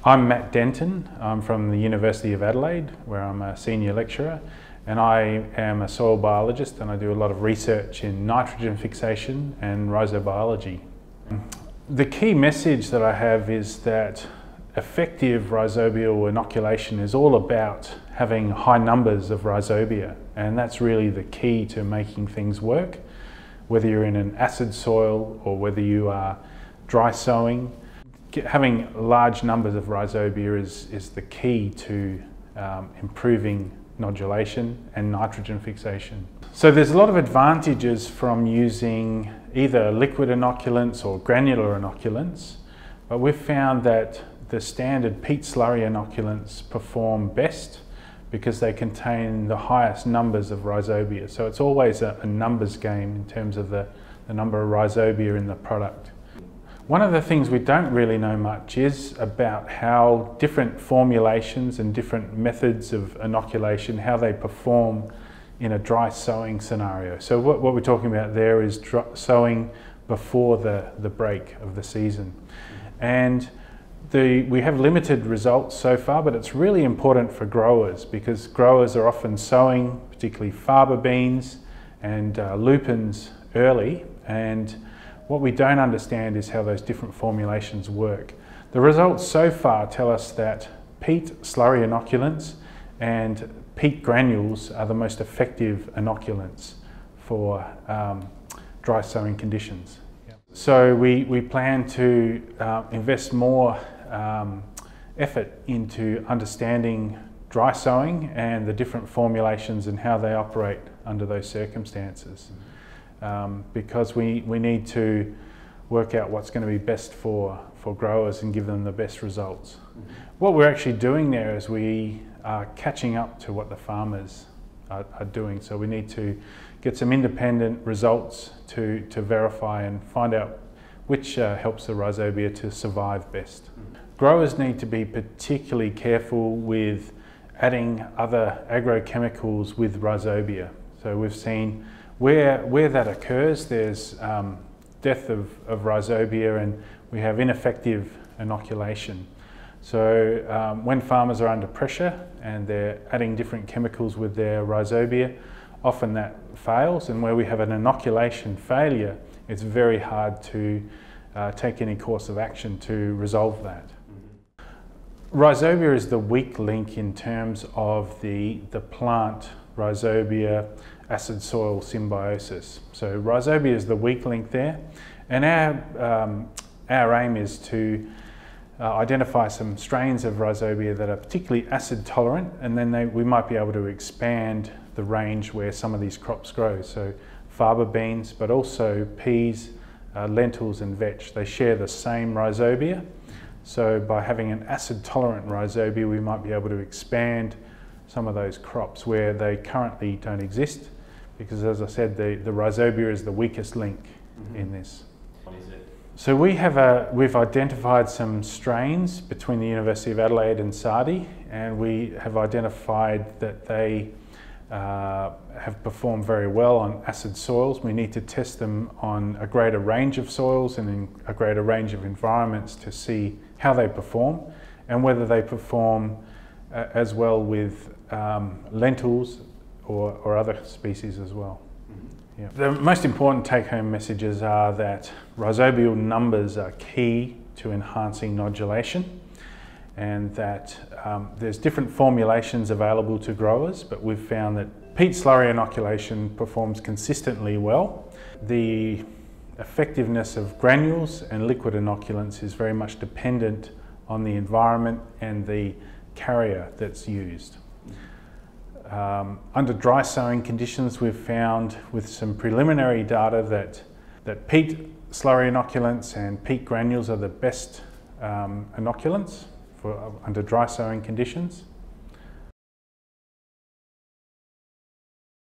I'm Matt Denton. I'm from the University of Adelaide, where I'm a senior lecturer, and I am a soil biologist, and I do a lot of research in nitrogen fixation and rhizobiology. The key message that I have is that effective rhizobial inoculation is all about having high numbers of rhizobia, and that's really the key to making things work. Whether you're in an acid soil or whether you are dry sowing, having large numbers of rhizobia is the key to improving nodulation and nitrogen fixation. So there's a lot of advantages from using either liquid inoculants or granular inoculants, but we've found that the standard peat slurry inoculants perform best because they contain the highest numbers of rhizobia. So it's always a numbers game in terms of the number of rhizobia in the product. One of the things we don't really know much is about how different formulations and different methods of inoculation, how they perform in a dry sowing scenario. So what we're talking about there is sowing before the break of the season. And we have limited results so far, but it's really important for growers because growers are often sowing, particularly faba beans and lupins early, and what we don't understand is how those different formulations work. The results so far tell us that peat slurry inoculants and peat granules are the most effective inoculants for dry sowing conditions. Yep. So we plan to invest more effort into understanding dry sowing and the different formulations and how they operate under those circumstances. Because we need to work out what's going to be best for growers and give them the best results. Mm-hmm. What we're actually doing there is we are catching up to what the farmers are doing. So we need to get some independent results to verify and find out which helps the rhizobia to survive best. Mm-hmm. Growers need to be particularly careful with adding other agrochemicals with rhizobia. So we've seen where that occurs, there's death of rhizobia and we have ineffective inoculation. So when farmers are under pressure and they're adding different chemicals with their rhizobia, often that fails, and where we have an inoculation failure, it's very hard to take any course of action to resolve that. Mm-hmm. Rhizobia is the weak link in terms of the plant rhizobia acid soil symbiosis. So rhizobia is the weak link there, and our aim is to identify some strains of rhizobia that are particularly acid tolerant, and then we might be able to expand the range where some of these crops grow. So faba beans, but also peas, lentils and vetch, they share the same rhizobia. So by having an acid tolerant rhizobia, we might be able to expand some of those crops where they currently don't exist, because as I said, the rhizobia is the weakest link in this. What is it? So we've identified some strains between the University of Adelaide and Sadi, and we have identified that they have performed very well on acid soils. We need to test them on a greater range of soils and in a greater range of environments to see how they perform and whether they perform as well with lentils or other species as well. Mm-hmm. Yeah. The most important take-home messages are that rhizobial numbers are key to enhancing nodulation, and that there's different formulations available to growers, but we've found that peat slurry inoculation performs consistently well. The effectiveness of granules and liquid inoculants is very much dependent on the environment and the carrier that's used. Under dry sowing conditions, we've found with some preliminary data that peat slurry inoculants and peat granules are the best inoculants for under dry sowing conditions.